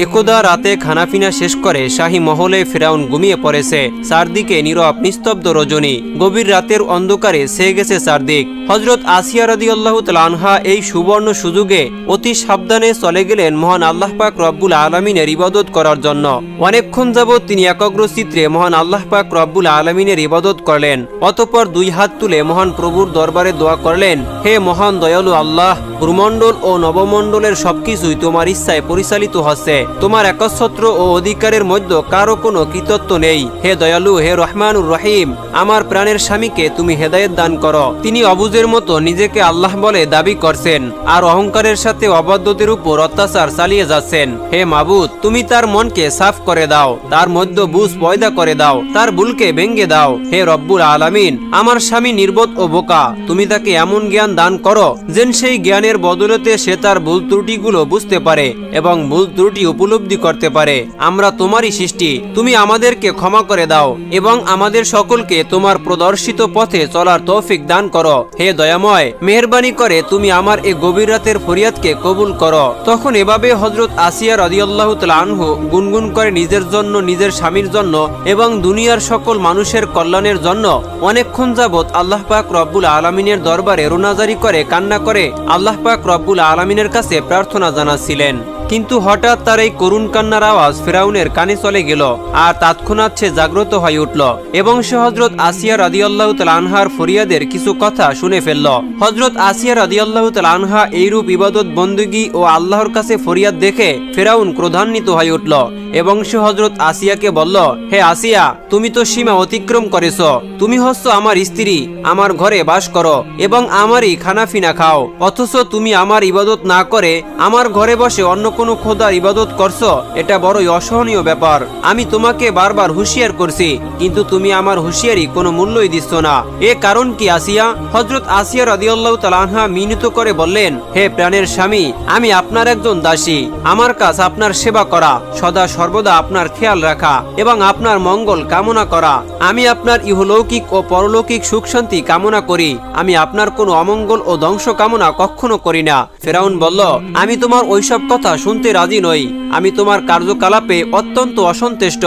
একদা রাতে খানাপিনা শেষ করে শাহী মহলে ফেরাউন ঘুমিয়ে পড়েছে। চারদিকে নীরব নিস্তব্ধ রজনী। গভীর রাতের অন্ধকারে ছেয়ে গেছে চারদিক। হযরত আসিয়া রাদিয়াল্লাহু তাআলা আনহা এই সুবর্ণ সুযোগে অতি সাবধানে চলে গেলেন মহান আল্লাহ পাক রব্বুল আলামিনের ইবাদত করার জন্য। অনেকক্ষণ যাবৎ তিনি একাগ্র চিত্রে মহান আল্লাহ পাক রব্বুল আলামিনের ইবাদত করলেন। অতঃপর দুই হাত তুলে মহান প্রভুর দরবারে দোয়া করলেন, হে মহান দয়ালু আল্লাহ, ভূমণ্ডল ও নবমণ্ডলের সবকিছুই তোমার ইচ্ছায় পরিচালিত হচ্ছে। তোমার একচ্ছত্র ও অধিকারের মধ্যে কারো কোনো কৃতিত্ব নেই। হে দয়ালু, হে রহমানুর রহিম, আমার প্রাণের স্বামীকে তুমি হেদায়েত দান করো। তিনি অবুজের মতো নিজেকে আল্লাহ বলে দাবি করছেন আর অহংকারের সাথে অবাধ্যদের উপর অত্যাচার চালিয়ে যাচ্ছেন। হে মাবুদ, তুমি তার মনকে সাফ করে দাও, তার মধ্যে বুঝ পয়দা করে দাও, তার ভুলকে ভেঙে দাও। হে রব্বুল আলামিন, আমার স্বামী নির্বোধ ও বোকা, তুমি তাকে এমন জ্ঞান দান করো যেন সেই জ্ঞানের বদলতে সে তার ভুল ত্রুটিগুলো বুঝতে পারে এবং ভুল ত্রুটি উপলব্ধি করতে পারে। আমরা তোমারই সৃষ্টি, তুমি আমাদেরকে ক্ষমা করে দাও এবং আমাদের সকলকে তোমার প্রদর্শিত পথে চলার তৌফিক দান করো। হে দয়াময়, মেহেরবানি করে তুমি আমার এই গভীর রাতের ফরিয়াদকে কবুল করো। তখন এভাবে হযরত আসিয়া রাদিয়াল্লাহু তাআলা আনহু গুনগুন করে নিজের জন্য, নিজের স্বামীর জন্য এবং দুনিয়ার সকল মানুষের কল্যাণের জন্য অনেকক্ষণ যাবৎ আল্লাহ পাক রব্বুল আলামিনের দরবারে রোনাজারি করে কান্না করে আল্লাহ পাক রব্বুল আলামিনের কাছে প্রার্থনা জানাচ্ছিলেন। কিন্তু হঠাৎ তার এই করুণ কান্নার আওয়াজ ফেরাউনের কানে চলে গেল আর তৎক্ষণাৎ সে জাগ্রত হয়ে উঠল এবং সে হযরত আসিয়া রাদিয়াল্লাহু তাআলা আনহার ফরিয়াদের কিছু কথা শুনে ফেলল। হযরত আসিয়া রাদিয়াল্লাহু তাআলা আনহা এইরূপ ইবাদত বন্দেগী ও আল্লাহর কাছে ফরিয়াদ দেখে ফেরাউন ক্রোধান্বিত হয়ে উঠল এবং সে হযরত আসিয়াকে বলল, হে আসিয়া, তুমি তো সীমা অতিক্রম করেছ। তুমি হচ্ছ আমার স্ত্রী, আমার ঘরে বাস করো এবং আমারই খানাফিনা খাও, অথচ তুমি আমার ইবাদত না করে আমার ঘরে বসে অন্য কোনো খোদার ইবাদত করছো। এটা বড়ই অসহনীয় ব্যাপার। আমি তোমাকে বারবার হুঁশিয়ার করছি, কিন্তু তুমি আমার হুঁশিয়ারি কোনো মূল্যই দিচ্ছ না। এ কারণ কি আসিয়া? হযরত আসিয়া রাদিয়াল্লাহু তাআলা আনহা মিনত করে বললেন, হে প্রাণের স্বামী, আমি আপনার একজন দাসী। আমার কাজ আপনার সেবা করা, সদা সর্বদা আপনার খেয়াল রাখা এবং আপনার মঙ্গল কামনা করা। আমি আপনার ইহলৌকিক ও পরলৌকিক সুখ শান্তি কামনা করি। আমি আপনার কোনো অমঙ্গল ও ধ্বংস কামনা কখনো করি না। ফেরাউন বলল, আমি তোমার ওইসব কথা শুনতে রাজি নই। আমি তোমার কার্যকলাপে অত্যন্ত অসন্তুষ্ট।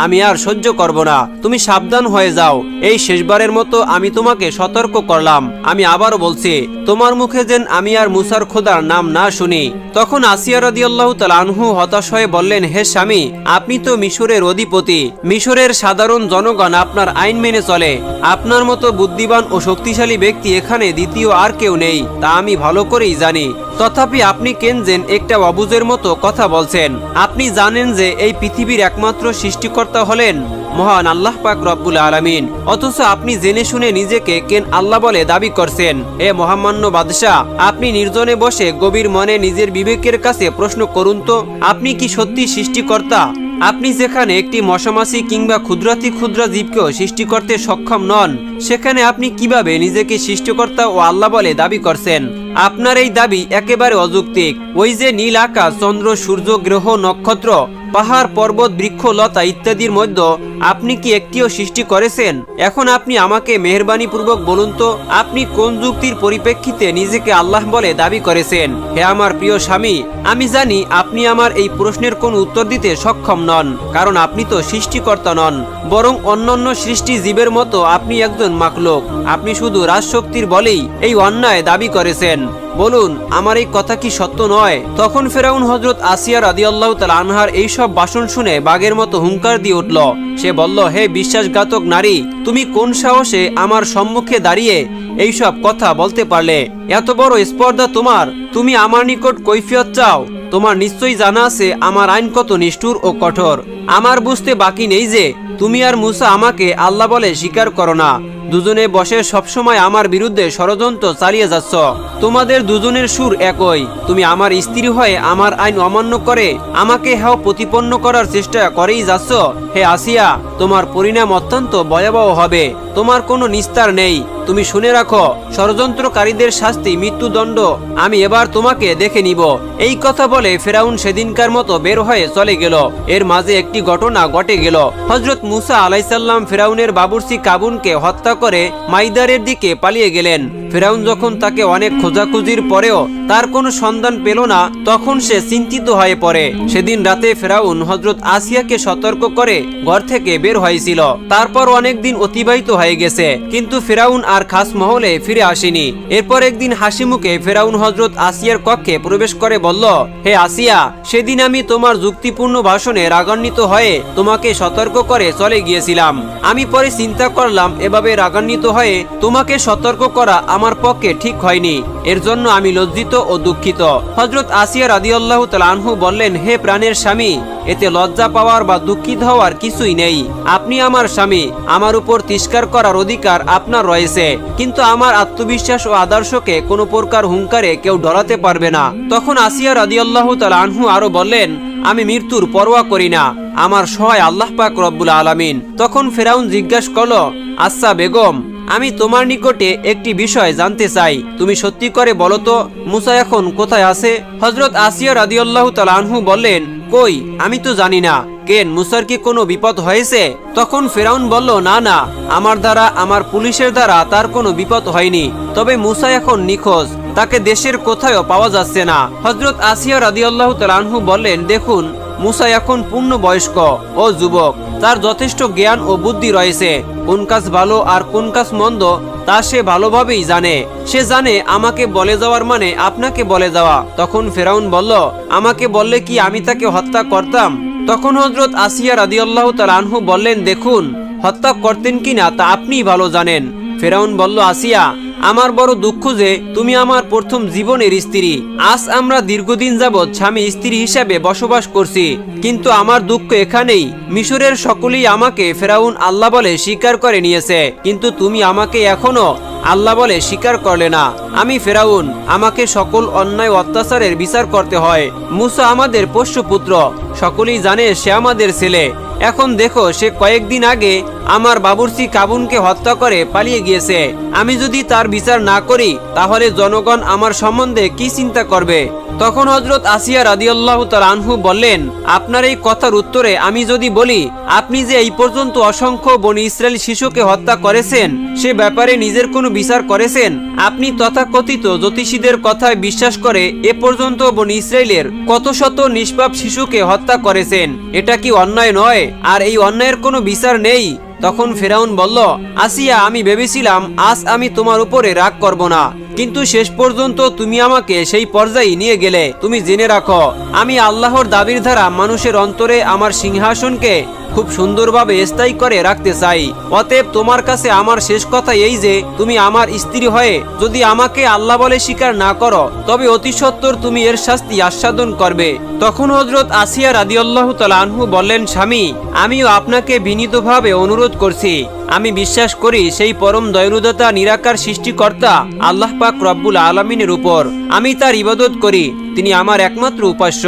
আমি আর সহ্য করব না। তুমি সাবধান হয়ে যাও। এই শেষবারের মতো আমি তোমাকে সতর্ক করলাম। আমি আবারও বলছি, তোমার মুখে যেন আমি আর মুসার খোদার নাম না শুনি। তখন আসিয়া রাদিয়াল্লাহু তাআলা আনহু হতাশ হয়ে বললেন, হে স্বামী, আপনি তো মিশরের অধিপতি। মিশরের সাধারণ জনগণ আপনার আইন মেনে চলে। আপনার মতো বুদ্ধিমান ও শক্তিশালী ব্যক্তি এখানে দ্বিতীয় আর কেউ নেই, তা আমি ভালো করেই জানি। তথাপি আপনি কেনজেন একটা অবুজের মতো কথা বলছেন। আপনি জানেন যে এই পৃথিবীর একমাত্র সৃষ্টিকর্তা হলেন মহান আল্লাহ পাক রব্বুল আলামিন, অথচ আপনি জেনে শুনে নিজেকে কেন আল্লাহ বলে দাবি করছেন। হে মহামান্য বাদশাহ, আপনি নির্জনে বসে গভীর মনে নিজের বিবেকের কাছে প্রশ্ন করুন তো, আপনি কি সত্যি সৃষ্টিকর্তা? আপনি যেখানে একটি মশামাছি কিংবা ক্ষুদ্রাতি ক্ষুদ্র জীবকেও সৃষ্টি করতে সক্ষম নন, সেখানে আপনি কিভাবে নিজেকে সৃষ্টিকর্তা ও আল্লাহ বলে দাবি করছেন? আপনার এই দাবি একেবারে অযৌক্তিক। ওই যে নীল আকাশ, চন্দ্র, সূর্য, গ্রহ, নক্ষত্র, পাহাড়, পর্বত, বৃক্ষ, লতা ইত্যাদির মধ্যে আপনি কি একটিও সৃষ্টি করেছেন? এখন আপনি আমাকে মেহেরবানি পূর্বক বলুন তো, আপনি কোন যুক্তির পরিপ্রেক্ষিতে নিজেকে আল্লাহ বলে দাবি করেছেন? হে আমার প্রিয় স্বামী, আমি জানি আপনি আমার এই প্রশ্নের কোন উত্তর দিতে সক্ষম নন, কারণ আপনি তো সৃষ্টিকর্তা নন, বরং অন্যান্য সৃষ্টি জীবের মতো আপনি একজন মাখলুক। আপনি শুধু রাজশক্তির বলেই এই অন্যায় দাবি করেছেন। বলুন, আমার এই কথা কি সত্য নয়? তখন ফেরাউন হযরত আসিয়া রাদিয়াল্লাহু তাআলা আনহার এইসব ভাষণ শুনে বাঘের মতো হুঙ্কার দিয়ে উঠল। সে বলল, হে বিশ্বাসঘাতক নারী, তুমি কোন সাহসে আমার সম্মুখে দাঁড়িয়ে এইসব কথা বলতে পারলে? এত বড় স্পর্ধা তোমার? তুমি আমার নিকট কৈফিয়ত চাও? তোমার নিশ্চয়ই জানা আছে আমার আইন কত নিষ্ঠুর ও কঠোর। আমার বুঝতে বাকি নেই যে তুমি আর মুসা আমাকে আল্লাহ বলে স্বীকার করো না। দুজনে বসে সবসময় আমার বিরুদ্ধে ষড়যন্ত্র চালিয়ে যাচ্ছ। তোমাদের দুজনের সুর একই। তুমি আমার স্ত্রী হয়ে আমার আইন অমান্য করে আমাকে হেয় প্রতিপন্ন করার চেষ্টা করেই যাচ্ছ। হে আসিয়া, তোমার পরিণাম অত্যন্ত ভয়াবহ হবে। তোমার কোনো নিস্তার নেই। তুমি শুনে রাখো, ষড়যন্ত্রকারীদের শাস্তি মৃত্যুদণ্ড আমি এবার তোমাকে দেখে নিব। এই কথা বলে ফেরাউন সেদিনকার মতো বের হয়ে চলে গেল। এর মাঝে একটি ঘটনা ঘটে গেল। হযরত মুসা আলাইহিস সালাম ফেরাউনের বাবুর্চি কাবুনকে হত্যা করে মাইদারের দিকে পালিয়ে গেলেন। ফেরাউন যখন তাকে অনেক খোঁজাখুঁজির পরেও তার কোনো সন্ধান পেল না, তখন সে চিন্তিত হয়ে পড়ে। সেদিন রাতে ফেরাউন হযরত আসিয়াকে সতর্ক করে ঘর থেকে বের হয়েছিল। তারপর অনেক দিন অতিবাহিত হয়ে গেছে, কিন্তু ফেরাউন আর খাস মহলে ফিরে আসেনি। এরপর একদিন হাসিমুখে ফেরাউন হযরত আসিয়ার কক্ষে প্রবেশ করে বলল, হে আসিয়া, সেদিন আমি তোমার যুক্তিপূর্ণ ভাষণে রাগান্বিত হয়ে তোমাকে সতর্ক করে চলে গিয়েছিলাম। আমি পরে চিন্তা করলাম এভাবে রাগান্বিত হয়ে তোমাকে সতর্ক করা আমার পক্ষে ঠিক হয়নি। এর জন্য আমি লজ্জিত ও দুঃখিত। হযরত আসিয়া রাদিয়াল্লাহু তাআলা আনহু বললেন, হে প্রাণের স্বামী, এতে লজ্জা পাওয়ার বা দুঃখিত হওয়ার কিছুই নেই। আপনি আমার স্বামী, আমার উপর তিরস্কার করার অধিকার আপনার রয়েছে, কিন্তু আমার আত্মবিশ্বাস ও আদর্শকে কোনো প্রকার হুঙ্কারে কেউ ডরাতে পারবে না। তখন আসিয়া রাদিয়াল্লাহু তাআলা আনহু আরো বললেন, আমি মৃত্যুর পরোয়া করি না, আমার সহায় আল্লাহ পাক রব্বুল আলামিন। তখন ফেরাউন জিজ্ঞাসা করল, আচ্ছা বেগম, আমি তোমার নিকটে একটি বিষয় জানতে চাই, তুমি সত্যি করে বলো তো, মুসা এখন কোথায় আছে? হযরত আসিয়া রাদিয়াল্লাহু তাআলা আনহু বললেন, কই, আমি তো জানি না। কেন, মুসার কি কোনো বিপদ হয়েছে? তখন ফেরাউন বলল, না না, আমার দ্বারা, আমার পুলিশের দ্বারা তার কোনো বিপদ হয়নি, তবে মুসা এখন নিখোঁজ, তাকে দেশের কোথাও পাওয়া যাচ্ছে না। হযরত আসিয়া রাদিয়াল্লাহু তাআলা আনহু বললেন, দেখুন, মুসা এখন পূর্ণ বয়স্ক ও যুবক, তার যথেষ্ট জ্ঞান ও বুদ্ধি রয়েছে। কোন কাজ ভালো আর কোন কাজ মন্দ তা সে ভালোভাবেই জানে। সে জানে আমাকে বলে যাওয়ার মানে আপনাকে বলে যাওয়া। তখন ফেরাউন বলল, আমাকে বললে কি আমি তাকে হত্যা করতাম? তখন হযরত আসিয়া রাদিয়াল্লাহু তাআলা আনহু বললেন, দেখুন, হত্যা করতেন কিনা তা আপনিই ভালো জানেন। ফেরাউন বলল, আসিয়া, আমার বড় দুঃখ যে তুমি আমার প্রথম জীবনের স্ত্রী। আজ আমরা দীর্ঘদিন যাবৎ স্বামী স্ত্রী হিসেবে বসবাস করছি, কিন্তু আমার দুঃখ এখানেই, মিশরের সকলেই আমাকে ফেরাউন আল্লাহ বলে স্বীকার করে নিয়েছে, কিন্তু তুমি আমাকে এখনো আল্লাহ বলে স্বীকার করলে না। আমি ফেরাউন, আমাকে সকল অন্যায় অত্যাচারের বিচার করতে হয়। মুসা আমাদের পোষ্যপুত্র, সকলেই জানে সে আমাদের ছেলে। এখন দেখো, সে কয়েকদিন আগে আমার বাবুর্চি কাবুনকে হত্যা করে পালিয়ে গিয়েছে। আমি যদি তার বিচার না করি তাহলে জনগণ আমার সম্বন্ধে কি চিন্তা করবে? তখন হযরত আসিয়া রাদিয়াল্লাহু তাআলা আনহু বললেন, আপনার এই কথার উত্তরে আমি যদি বলি, আপনি যে এই পর্যন্ত অসংখ্য বনী ইসরায়েল শিশুকে হত্যা করেছেন, সে ব্যাপারে নিজের কোনো বিচার করেছেন? আপনি তথাকথিত জ্যোতিষীদের কথায় বিশ্বাস করে এ পর্যন্ত বনী ইসরায়েলের কত শত নিষ্পাপ শিশুকে হত্যা করেছেন, এটা কি অন্যায় নয়? আর এই অন্যায়ের কোনো বিচার নেই? তখন ফেরাউন বলল, আসিয়া, আমি ভেবেছিলাম আজ আমি তোমার উপরে রাগ করব না, কিন্তু শেষ পর্যন্ত তুমি আমাকে সেই পর্যায়ে নিয়ে গেলে। তুমি জেনে রাখো, আমি আল্লাহর দাবির দ্বারা মানুষের অন্তরে আমার সিংহাসনকে খুব সুন্দরভাবে স্থায়ী করে রাখতে চাই। অতএব তোমার কাছে আমার শেষ কথা এই যে, তুমি আমার স্ত্রী হয়ে যদি আমাকে আল্লাহ বলে স্বীকার না করো, তবে অতি সত্বর তুমি এর শাস্তি আস্বাদন করবে। তখন হযরত আসিয়া রাদিয়াল্লাহু তাআলা আনহু বললেন, স্বামী, আমিও আপনাকে বিনীতভাবে অনুরোধ করছি, আমি বিশ্বাস করি সেই পরম দয়ালুদাতা নিরাকার সৃষ্টিকর্তা আল্লাহ পাক রব্বুল আলামিনের উপর। আমি তার ইবাদত করি, তিনি আমার একমাত্র উপাস্য।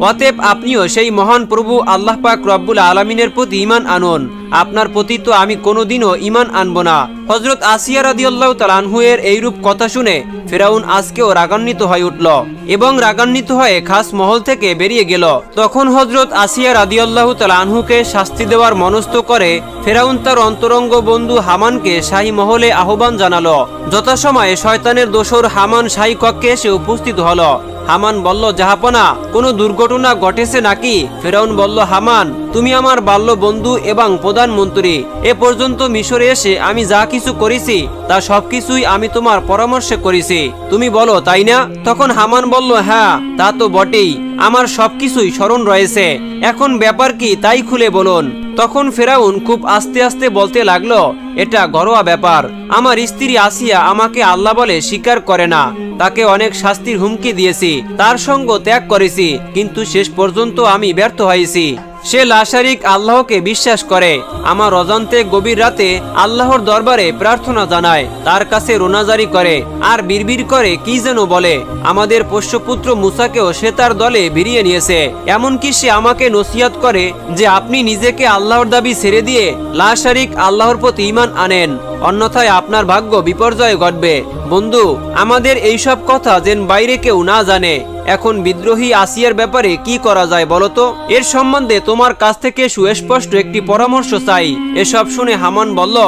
অতএব আপনিও সেই মহান প্রভু আল্লাহ পাক রব্বুল আলামিনের প্রতি ঈমান আনুন। আপনার প্রতি তো আমি কোনোদিনও ঈমান আনব না। হযরত আসিয়া রাদিয়াল্লাহু তাআলা আনহু এর এইরূপ কথা শুনে ফেরাউন আজকেও রাগান্বিত হয়ে উঠল এবং রাগান্বিত হয়ে খাস মহল থেকে বেরিয়ে গেল। তখন হযরত আসিয়া রাদিয়াল্লাহু তাআলা আনহুকে শাস্তি দেওয়ার মনস্থ করে ফেরাউন তার অন্তরঙ্গ বন্ধু হামানকে শাহী মহলে আহ্বান জানালো। যথাসময়ে শয়তানের দোসর হামান শাহী কক্ষে এসে উপস্থিত হলো। হামান বলল, জাহাপনা, কোনো দুর্ঘটনা ঘটেছে নাকি? ফেরাউন বলল, হামান, তুমি আমার বাল্য বন্ধু এবং প্রধানমন্ত্রী। এ পর্যন্ত মিশরে এসে আমি যা কিছু করেছি তা সবকিছুই আমি তোমার পরামর্শে করেছি, তুমি বলো, তাই না? তখন হামান বলল, হ্যাঁ, তা তো বটেই, আমার সবকিছুই স্মরণ রয়েছে, এখন ব্যাপার কি তাই খুলে বলুন। তখন ফেরাউন খুব আস্তে আস্তে বলতে লাগলো, এটা ঘরোয়া ব্যাপার। আমার স্ত্রী আসিয়া আমাকে আল্লাহ বলে স্বীকার করে না, তাকে অনেক শাস্তির হুমকি দিয়েছি, তার সঙ্গ ত্যাগ করেছি, কিন্তু শেষ পর্যন্ত আমি ব্যর্থ হয়েছি। সে লাশারিক আল্লাহকে বিশ্বাস করে, আমার অজান্তে গভীর রাতে আল্লাহর দরবারে প্রার্থনা জানায়, তার কাছে রোনাজারি করে আর বিড়বিড় করে কি যেন বলে। আমাদের পোষ্যপুত্র মুসাকেও সে তার দলে ভিড়িয়ে নিয়েছে। এমনকি সে আমাকে নসিহত করে যে আপনি নিজেকে আল্লাহর দাবি ছেড়ে দিয়ে লাশারিক আল্লাহর প্রতি ঈমান আনেন। অন্যথায় আপনার ভাগ্য বিপর্যয় ঘটবে। বন্ধু, আমাদের এইসব কথা যেন বাইরে কেউ না জানে। এখন বিদ্রোহী আসিয়ার ব্যাপারে কি করা যায় বলো তো? এর সম্বন্ধে তোমার কাছ থেকে সুস্পষ্ট একটি পরামর্শ চাই। এসব শুনে হামান বলল,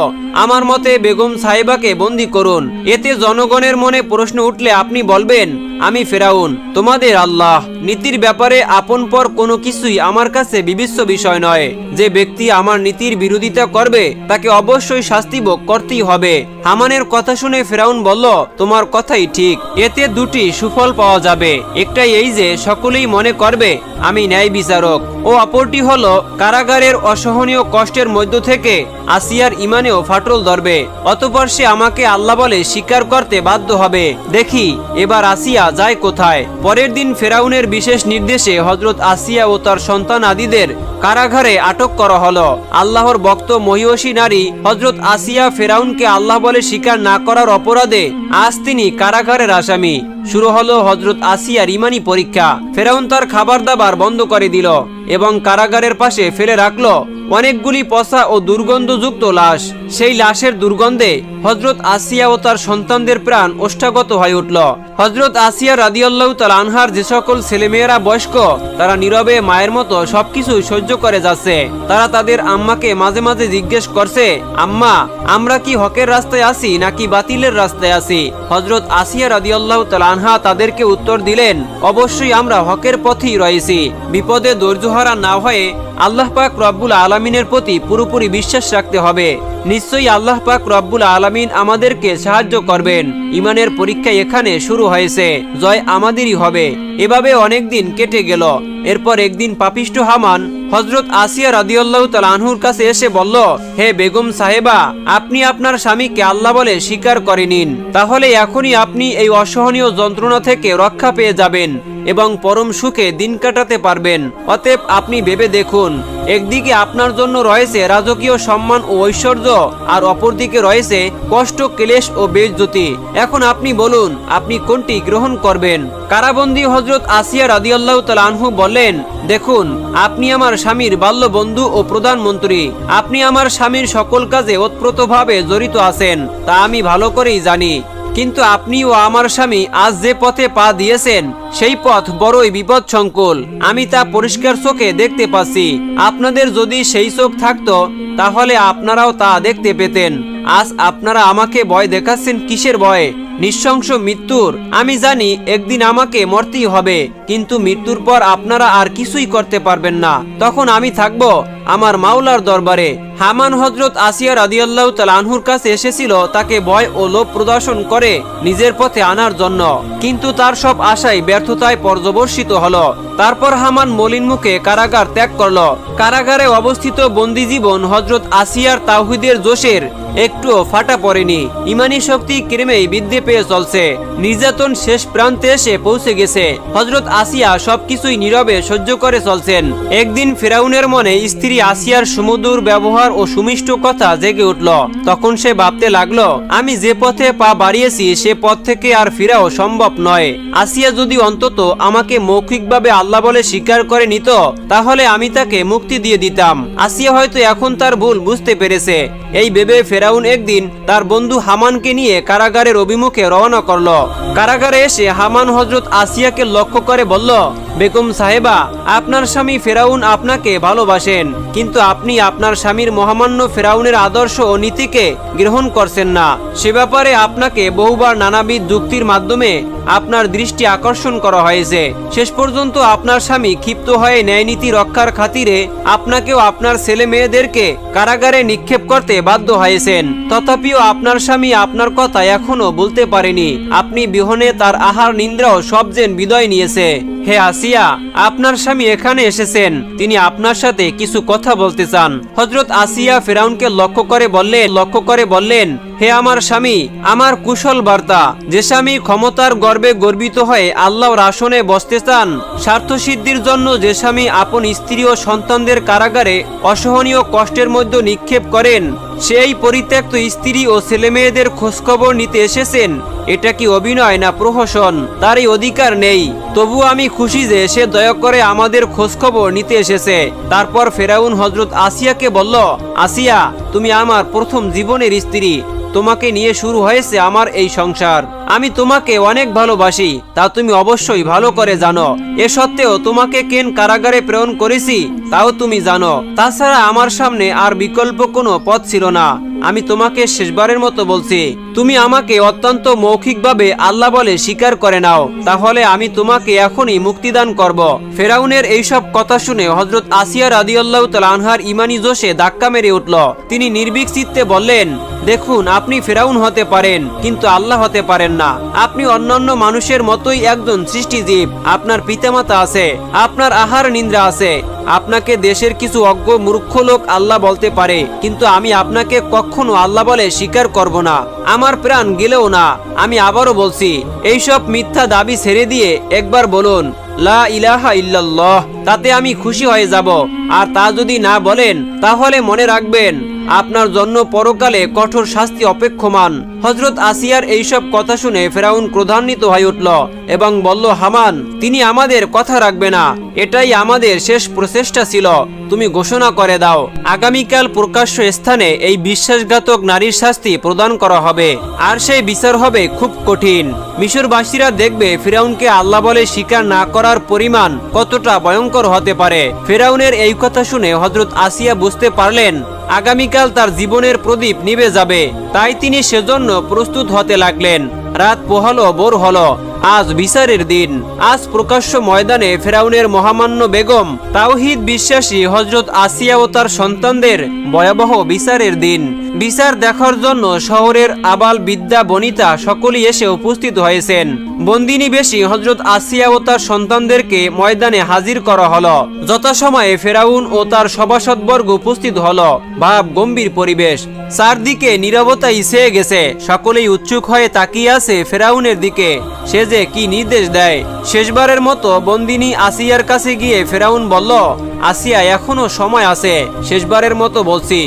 আমার মতে বেগম সাহেবাকে বন্দী করুন। এতে জনগণের মনে প্রশ্ন উঠলে আপনি বলবেন, আমি ফেরাউন, তোমাদের আল্লাহ। নীতির ব্যাপারে আপন পর কোনো কিছুই আমার কাছে বিবেচ্য বিষয় নয়। যে ব্যক্তি আমার নীতির বিরোধিতা করবে তাকে অবশ্যই শাস্তি ভোগ করতেই হবে। হামানের কথা শুনে ফেরাউন বলল, তোমার কথাই ঠিক। এতে দুটি সুফল পাওয়া যাবে। একটাই এই যে সকলেই মনে করবে আমি ন্যায় বিচারক, ও অপরটি হলো কারাগারের অসহনীয় কষ্টের মধ্য থেকে আসিয়ার ইমানেও ফাটল ধরবে। অতঃপর সে আমাকে আল্লাহ বলে স্বীকার করতে বাধ্য হবে। দেখি এবার আসিয়া যায় কোথায়। পরের দিন ফেরাউনের বিশেষ নির্দেশে হযরত আসিয়া ও তার সন্তান আদিদের কারাগারে আটক করা হলো। আল্লাহর ভক্ত মহিষী নারী হযরত আসিয়া ফেরাউনকে আল্লাহ বলে স্বীকার না করার অপরাধে আজ তিনি কারাগারের আসামি। শুরু হলো হযরত আসিয়ার ইমানি পরীক্ষা। ফেরাউন তার খাবার দাবার বন্ধ করে দিল এবং কারাগারের পাশে ফেলে রাখলো অনেকগুলি পচা ও দুর্গন্ধযুক্ত লাশ। সেই লাশের দুর্গন্ধে হযরত আসিয়া ও তার সন্তানদের প্রাণ ওষ্ঠাগত হয়ে উঠল। হযরত আসিয়া রাদিয়াল্লাহু তাআলা আনহার যে সকল ছেলেমেয়েরা বয়স্ক, তারা নীরবে মায়ের মতো সবকিছু সহ্য করে যাচ্ছে। তারা তাদের আম্মাকে মাঝে মাঝে জিজ্ঞেস করছে, আম্মা, আমরা কি হকের রাস্তায় আছি নাকি বাতিলের রাস্তায় আছি? হযরত আসিয়া রাদিয়াল্লাহু তাআলা আনহা তাদেরকে উত্তর দিলেন, অবশ্যই আমরা হকের পথেই রয়েছি। বিপদে ধৈর্যহারা না হয়ে আল্লাহ পাক রব্বুল আলামিনের প্রতি পুরোপুরি বিশ্বাস রাখতে হবে। নিশ্চয়ই আল্লাহ পাক রব্বুল আলামিন আমাদেরকে সাহায্য করবেন। ইমানের পরীক্ষা এখানে শুরু হয়েছে, জয় আমাদেরই হবে। এভাবে অনেক দিন কেটে গেল। এরপর একদিন পাপিষ্ঠ হামান হযরত আসিয়া রাদিয়াল্লাহু তাআলা আনহুর কাছে এসে বলল, হে বেগম সাহেবা, আপনি আপনার স্বামীকে আল্লাহ বলে স্বীকার করে নিন, তাহলে এখনই আপনি এই অসহনীয় যন্ত্রণা থেকে রক্ষা পেয়ে যাবেন এবং পরম সুখে দিন কাটাতে পারবেন। অতএব আপনি ভেবে দেখুন, একদিকে আপনার জন্য রয়েছে রাজকীয় সম্মান ও ঐশ্বর্য, আর অপরদিকে রয়েছে কষ্ট, ক্লেশ ও বেইজ্জতি। এখন আপনি বলুন, আপনি কোনটি গ্রহণ করবেন? কারাবন্দী হযরত আসিয়া রাদিয়াল্লাহু তাআলা আনহু বললেন, দেখুন, আপনি আমার স্বামীর বাল্য বন্ধু ও প্রধানমন্ত্রী। আপনি আমার স্বামীর সকল কাজে ওতপ্রোতভাবে জড়িত আছেন, তা আমি ভালো করেই জানি। কিন্তু আপনি ও আমার স্বামী আজ যে পথে পা দিয়েছেন, সেই পথ বড়ই বিপদসংকুল। আমি তা পরিষ্কার চোখে দেখতে পাচ্ছি। আপনাদের যদি সেই চোখ থাকতো তাহলে আপনারাও তা দেখতে পেতেন। আজ আপনারা আমাকে ভয় দেখাচ্ছেন কিসের ভয়ে? নিঃশংস মৃত্যুর। আমি জানি একদিন আমাকে মরতেই হবে, কিন্তু মৃত্যুর পর আপনারা আর কিছুই করতে পারবেন না। তখন আমি থাকব আমার মাওলার দরবারে। হামান হযরত আসিয়া রাদিয়াল্লাহু তাআলা আনহুর কাছে এসেছিল তাকে ভয় ও লোভ প্রদর্শন করে নিজের পথে আনার জন্য, কিন্তু তার সব আশাই ব্যর্থতায় পর্যবসিত হলো। তারপর হামান মলিন মুখে কারাগার ত্যাগ করলো। কারাগারে অবস্থিত বন্দী জীবন হযরত আসিয়ার তাওহীদের জোশের একটুও ফাটা পড়েনি। ইমানি শক্তি ক্রমেই বৃদ্ধি পেয়ে চলছে। নির্যাতন শেষ প্রান্তে এসে পৌঁছে গেছে। হযরত আসিয়া সবকিছুই নীরবে সহ্য করে চলছেন। একদিন ফেরাউনের মনে স্ত্রী আসিয়ার সুমধুর ব্যবহার ও সুমিষ্ট কথা জেগে উঠল। তখন সে ভাবতে লাগলো, আমি যে পথে পা বাড়িয়েছি সে পথ থেকে আর ফিরাও সম্ভব নয়। আসিয়া যদি অন্তত আমাকে মৌখিকভাবে আল্লাহ বলে স্বীকার করে নিত, তাহলে আমি তাকে মুক্তি দিয়ে দিতাম। আসিয়া হয়তো এখন তার ভুল বুঝতে পেরেছে। এই ভেবে ফেরাউন একদিন তার বন্ধু হামানকে নিয়ে কারাগারের অভিমুখে রওনা করল। কারাগারে এসে হামান হযরত আসিয়াকে লক্ষ্য করে বলল, বেগম সাহেবা, আপনার স্বামী ফেরাউন আপনাকে ভালোবাসেন, কিন্তু আপনি আপনার স্বামীর মহামান্য ফেরাউনের আদর্শ ও নীতিকে গ্রহণ করছেন না। সে ব্যাপারে আপনাকে বহুবার নানাবিধ যুক্তির মাধ্যমে আপনার দৃষ্টি আকর্ষণ করা হয়েছে। শেষ পর্যন্ত আপনার স্বামী ক্ষিপ্ত হয়ে ন্যায়নীতি রক্ষার খাতিরে আপনাকেও আপনার ছেলে মেয়েদেরকে কারাগারে নিক্ষেপ করতে বাধ্য হয়েছেন। তথাপিও আপনার স্বামী আপনার কথা এখনো বলতে পারেনি। আপনি বিহনে তার আহার নিদ্রাও সব যেন বিদায় নিয়েছে। হে আসিয়া, আপনার স্বামী এখানে এসেছেন, তিনি আপনার সাথে কিছু কথা বলতে চান। হযরত আসিয়া ফেরাউনকে লক্ষ্য করে বললেন, হে আমার স্বামী, আমার কুশল বার্তা। যে স্বামী ক্ষমতার গর্বে গর্বিত হয়ে আল্লাহর আসনে বসতে চান, স্বার্থ সিদ্ধির জন্য যে স্বামী আপন স্ত্রী ও সন্তানদের কারাগারে অসহনীয় কষ্টের মধ্যে নিক্ষেপ করেন, সেই পরিত্যক্ত স্ত্রী ও ছেলেমেয়েদের খোঁজখবর নিতে এসেছেন, এটা কি অভিনয় না প্রহসন? তার এই অধিকার নেই। তবু আমি খুশি যে সে দয়া করে আমাদের খোঁজখবর নিতে এসেছে। তারপর ফেরাউন হযরত আসিয়াকে বলল, আসিয়া, তুমি আমার প্রথম জীবনের স্ত্রী। তোমাকে নিয়ে শুরু হয়েছে আমার এই সংসার। আমি তোমাকে অনেক ভালোবাসি, তা তুমি অবশ্যই ভালো করে জানো। এ সত্ত্বেও তোমাকে কেন কারাগারে প্রেরণ করেছি তাও তুমি জানো। তাছাড়া আমার সামনে আর বিকল্প কোনো পথ ছিল না। আমি তোমাকে শেষবারের মতো বলছি, তুমি আমাকে অত্যন্ত মৌখিকভাবে আল্লাহ বলে স্বীকার করে নাও, তাহলে আমি তোমাকে এখনই মুক্তিদান করব। ফেরাউনের এইসব কথা শুনে হযরত আসিয়া রাদিয়াল্লাহু তাআলা আনহার ঈমানি জোশে ধাক্কা মেরে উঠল। তিনি নির্ভীক চিত্তে বললেন, দেখুন, আপনি ফেরাউন হতে পারেন কিন্তু আল্লাহ হতে পারেন না। আপনি অন্যান্য মানুষের মতোই একজন সৃষ্টিজীব। আপনার পিতামাতা আছে, আপনার আহার নিদ্রা আছে। আপনাকে দেশের কিছু অজ্ঞ মূর্খ লোক আল্লাহ বলতে পারে, কিন্তু আমি আপনাকে কখনো আল্লাহ বলে স্বীকার করব না। আমার প্রাণ গেলেও না। আমি আবারও বলছি, এইসব মিথ্যা দাবি ছেড়ে দিয়ে একবার বলুন লা ইলাহা ইল্লাল্লাহ, তাতে আমি খুশি হয়ে যাব। আর তা যদি না বলেন তাহলে মনে রাখবেন আপনার জন্য পরকালে কঠোর শাস্তি অপেক্ষমান। হযরত আসিয়ার এইসব কথা শুনে ফেরাউন ক্রোধান্বিত হয়ে উঠল এবং বলল, হামান, তিনি আমাদের কথা রাখবে না। এটাই আমাদের শেষ প্রচেষ্টা ছিল। তুমি ঘোষণা করে দাও, আগামীকাল প্রকাশ্য স্থানে এই বিশ্বাসঘাতক নারীর শাস্তি প্রদান করা হবে, আর সেই বিচার হবে খুব কঠিন। মিশরবাসীরা দেখবে ফিরাউনকে আল্লাহ বলে স্বীকার না করার পরিমাণ কতটা ভয়ঙ্কর হতে পারে। ফিরাউনের এই কথা শুনে হযরত আসিয়া বুঝতে পারলেন আগামীকাল তার জীবনের প্রদীপ নিভে যাবে। তাই তিনি সেজন্য প্রস্তুত হতে লাগলেন। রাত পোহালো, ভোর হলো। আজ বিচারের দিন। আজ প্রকাশ্য ময়দানে ফেরাউনের মহামান্য বেগম তাওহীদ বিশ্বাসী হযরত আসিয়া ও তার সন্তানদের ভয়াবহ বিচারের দিন। বিচার দেখার জন্য শহরের আবাল বিদ্যা বনিতা সকলেই এসে উপস্থিত হয়েছেন। বন্দিনী বেশি হযরত আসিয়া ও তার সন্তানদেরকে ময়দানে হাজির করা হলো। যথাসময়ে ফেরাউন ও তার সভাসদবর্গ উপস্থিত হলো। ভাব গম্ভীর পরিবেশ, চারদিকে নীরবতাই ছেয়ে গেছে। সকলেই উৎসুক হয়ে তাকিয়ে আছে ফেরাউনের দিকে, সে যে কি নির্দেশ দেয়। শেষবারের মতো বন্দিনী আসিয়ার কাছে গিয়ে ফেরাউন বলল, আসিয়া, এখনো সময় আছে। শেষবারের মতো বলছি,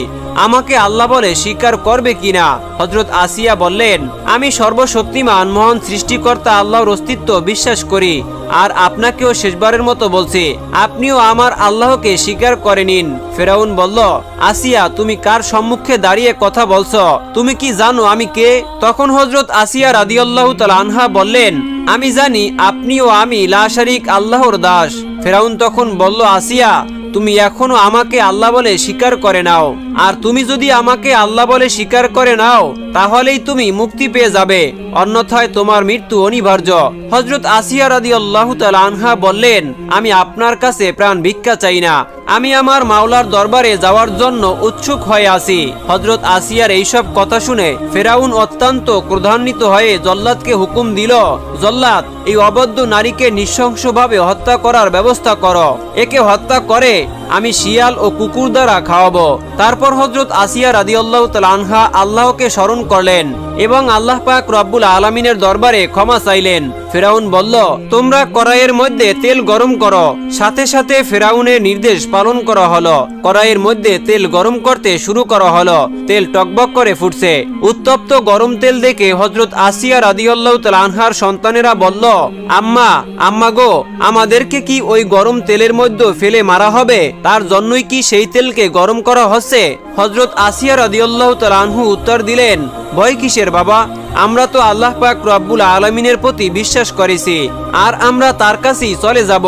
আমাকে আল্লাহ বলে স্বীকার করবে কিনা? হযরত আসিয়া বললেন, আমি সর্বশক্তিমান মহান সৃষ্টিকর্তা আল্লাহর অস্তিত্ব বিশ্বাস করি, আর আপনাকেও শেষবারের মতো বলছি, আপনিও আমার আল্লাহকে স্বীকার করে নিন। ফেরাউন বলল, আসিয়া, তুমি কার সম্মুখে দাঁড়িয়ে কথা বলছো? তুমি কি জানো আমি কে? তখন হযরত আসিয়া রাদিয়াল্লাহু তাআলা আনহা বললেন, আমি জানি আপনি ও আমি লা শারীক আল্লাহর দাস। ফেরাউন তখন বলল, আসিয়া, তুমি এখনো আমাকে আল্লাহ বলে স্বীকার করে নাও, আর তুমি যদি আমাকে আল্লাহ বলে স্বীকার করে নাও তাহলেই তুমি মুক্তি পেয়ে যাবে, অন্যথায় তোমার মৃত্যু অনিবার্য। হযরত আসিয়া রাদিয়াল্লাহু তাআলা আনহা বললেন, আমি আপনার কাছে প্রাণ ভিক্ষা চাই না, আমি আমার মাওলার দরবারে যাওয়ার জন্য উৎসুক হয়ে আছি। হযরত আসিয়ার এইসব কথা শুনে ফেরাউন অত্যন্ত ক্রোধান্বিত হয়ে জল্লাদকে হুকুম দিল, জল্লাদ, এই অবদ্ধ নারীকে নৃশংসভাবে হত্যা করার ব্যবস্থা করো। একে হত্যা করে আমি শিয়াল ও কুকুর দ্বারা খাওয়াবো। তারপর হযরত আসিয়া রাদিয়াল্লাহু তাআলা আনহা আল্লাহকে স্মরণ করলেন এবং আল্লাহ পাক রব্বুল আলামিনের দরবারে ক্ষমা চাইলেন। ফেরাউন বলল, তোমরা কড়াইয়ের মধ্যে তেল গরম করো। সাথে সাথে ফেরাউনের নির্দেশ পালন করা হলো। কড়াইয়ের মধ্যে তেল গরম করতে শুরু করা হলো। তেল টকবক করে ফুটছে। উত্তপ্ত গরম তেল দেখে হযরত আসিয়া রাদিয়াল্লাহু তাআলা আনহার সন্তানেরা বলল, আম্মা গো, আমাদেরকে কি ওই গরম তেলের মধ্যে ফেলে মারা হবে? তার জন্যই কি সেই তেলকে গরম করা হচ্ছে? হযরত আসিয়া রাদিয়াল্লাহু তাআলা আনহু উত্তর দিলেন, ভয় কিসের বাবা? আমরা তো আল্লাহ পাক রব্বুল আলামিনের প্রতি বিশ্বাস করেছি, আর আমরা তার কাছেই চলে যাব।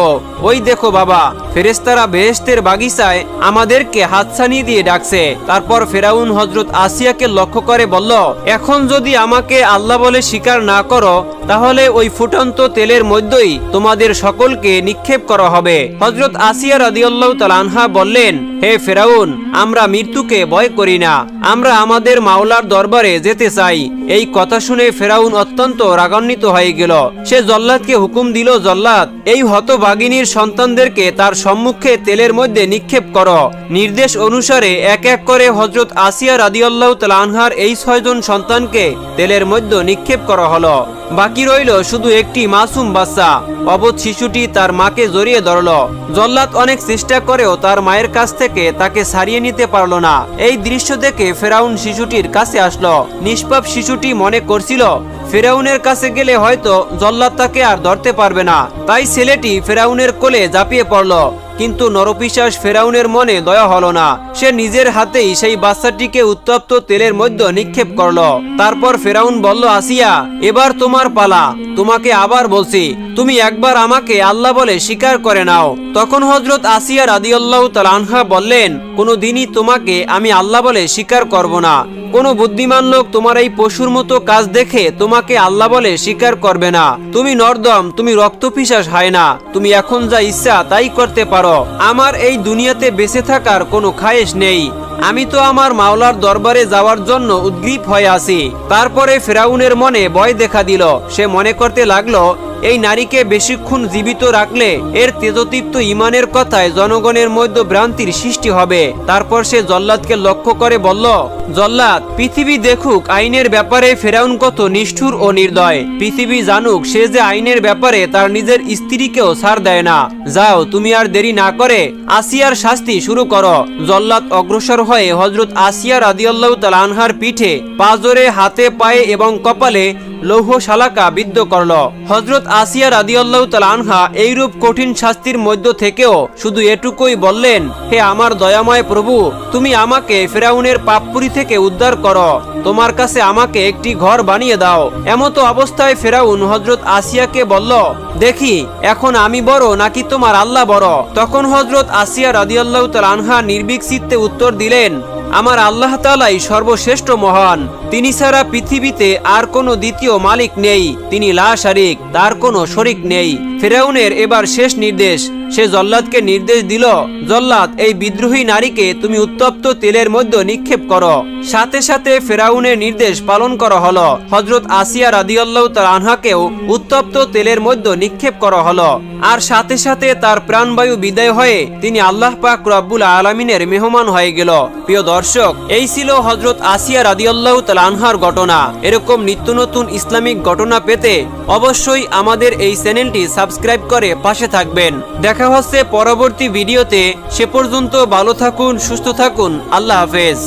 ওই দেখো বাবা, ফেরেশতারা বেহেশতের বাগিচায় আমাদেরকে হাতছানি দিয়ে ডাকছে। তারপর ফেরাউন হযরত আসিয়াকে লক্ষ্য করে বলল, এখন যদি আমাকে আল্লাহ বলে স্বীকার না করো তাহলে ওই ফুটন্ত তেলের মধ্যেই তোমাদের সকলকে নিক্ষেপ করা হবে। হযরত আসিয়া রাদিয়াল্লাহু তাআলা আনহা বললেন, হে ফেরাউন, আমরা মৃত্যুকে ভয় করি না, আমরা আমাদের মাওলার দরবারে যেতে চাই। এই কথা শুনে ফেরাউন অত্যন্ত রাগান্বিত হয়ে গেল। সে জল্লাদকে হুকুম দিল, জল্লাদ, এই হতভাগিনীর সন্তানদেরকে তার সম্মুখে তেলের মধ্যে নিক্ষেপ করো। নির্দেশ অনুসারে এক এক করে হযরত আসিয়া রাদিয়াল্লাহু তাআলা আনহার এই 6 জন সন্তানকে তেলের মধ্যে নিক্ষেপ করা হলো। বাকি রইল শুধু একটি মাসুম বাচ্চা। অবধ শিশুটি তার মাকে জড়িয়ে ধরল। জল্লাদ অনেক চেষ্টা করেও তার মায়ের কাছ থেকে তাকে ছাড়িয়ে নিতে পারল না। এই দৃশ্য দেখে ফেরাউন শিশুটির কাছে আসলো। নিষ্পাপ শিশুটি মনে করছিল ফেরাউনের কাছে গেলে হয়তো জল্লাদ তাকে আর ধরতে পারবে না, তাই ছেলেটি ফেরাউনের কোলে ঝাঁপিয়ে পড়ল। কিন্তু নরপিশাচ ফেরাউনের মনে দয়া হলো না। সে নিজের হাতেই সেই বাচ্চাটিকে উত্তপ্ত তেলের মধ্যে নিক্ষেপ করলো। তারপর ফেরাউন বলল, আসিয়া, এবার তোমার পালা। তোমাকে আবার বলছি, তুমি একবার আমাকে আল্লাহ বলে স্বীকার করে নাও। তখন হযরত আসিয়া রাদিয়াল্লাহু তাআলা আনহা বললেন, কোনোদিনই তোমাকে আমি আল্লাহ বলে স্বীকার করব না। কোনো বুদ্ধিমান লোক তোমার এই পশুর মতো কাজ দেখে তোমাকে আল্লাহ বলে স্বীকার করবে না। তুমি নর্দম, তুমি রক্তপিশাচ হয় না। তুমি এখন যা ইচ্ছা তাই করতে পারো। আমার এই দুনিয়াতে বেঁচে থাকার কোনো খায়েশ নেই। আমি তো আমার মাওলার দরবারে যাওয়ার জন্য উদ্গ্রীব হয়ে আছি। তারপরে ফেরাউনের মনে ভয় দেখা দিল। সে মনে করতে লাগলো, এই নারীকে বেশিক্ষণ জীবিত রাখলে এর তেজতীপ্ত ঈমানের কথায় জনগণের মধ্যে ভ্রান্তির সৃষ্টি হবে। তারপর সে জল্লাদকে লক্ষ্য করে বলল, জল্লাদ, পৃথিবী দেখুক আইনের ব্যাপারে ফেরাউন কত নিষ্ঠুর ও নির্দয়। পৃথিবী জানুক সে যে আইনের ব্যাপারে তার নিজের স্ত্রীকেও ছাড় দেয় না। যাও, তুমি আর দেরি না করে আসিয়ার শাস্তি শুরু করো। জল্লাদ অগ্রসর হয়ে হযরত আসিয়া রাদিয়াল্লাহু তাআলা আনহার পিঠে, পাজরে, হাতে, পায়ে এবং কপালে লৌহ শালাকা বিদ্ধ করল। হযরত আসিয়া রাদিয়াল্লাহু তাআলা আনহা এইরূপ কঠিন শাস্তির মধ্য থেকেও শুধু এটুকুই বললেন, হে আমার দয়াময় প্রভু, তুমি আমাকে ফেরাউনের পাপপুরী থেকে উদ্ধার করো। তোমার কাছে আমাকে একটি ঘর বানিয়ে দাও। এমতো অবস্থায় ফেরাউন হযরত আসিয়াকে বলল, দেখি এখন আমি বড় নাকি তোমার আল্লাহ বড়। তখন হযরত আসিয়া রাদিয়াল্লাহু তাআলা আনহা নির্ভীক চিত্তে উত্তর দিলেন, আমার আল্লাহ তাআলাই সর্বশ্রেষ্ঠ মহান। তিনি ছাড়া পৃথিবীতে আর কোনো দ্বিতীয় মালিক নেই। তিনি লা শারিক, তার কোনো শরিক নেই। ফেরাউনের এবার শেষ নির্দেশ। সে জল্লাদকে নির্দেশ দিল, জল্লাদ, এই বিদ্রোহী নারীকে তুমি উত্তপ্ত তেলের মধ্যে নিক্ষেপ করো। সাথে সাথে ফেরাউনের নির্দেশ পালন করা হলো। হযরত আসিয়া রাদিয়াল্লাহু তাআলা আনহাকেও উত্তপ্ত তেলের মধ্যে নিক্ষেপ করা হলো। আর সাথে সাথে তার প্রাণবায়ু বিদায় হয়ে তিনি আল্লাহ পাক রব্বুল আলামিনের মেহমান হয়ে গেল। প্রিয় দর্শক, এই ছিল হযরত আসিয়া রাদিয়াল্লাহু তাআলা আনহার ঘটনা। এরকম নিত্য নতুন ইসলামিক ঘটনা পেতে অবশ্যই আমাদের এই চ্যানেলটি সাবস্ক্রাইব করে পাশে থাকবেন। দেখা হচ্ছে পরবর্তী ভিডিওতে। সে পর্যন্ত ভালো থাকুন, সুস্থ থাকুন। আল্লাহ হাফেজ।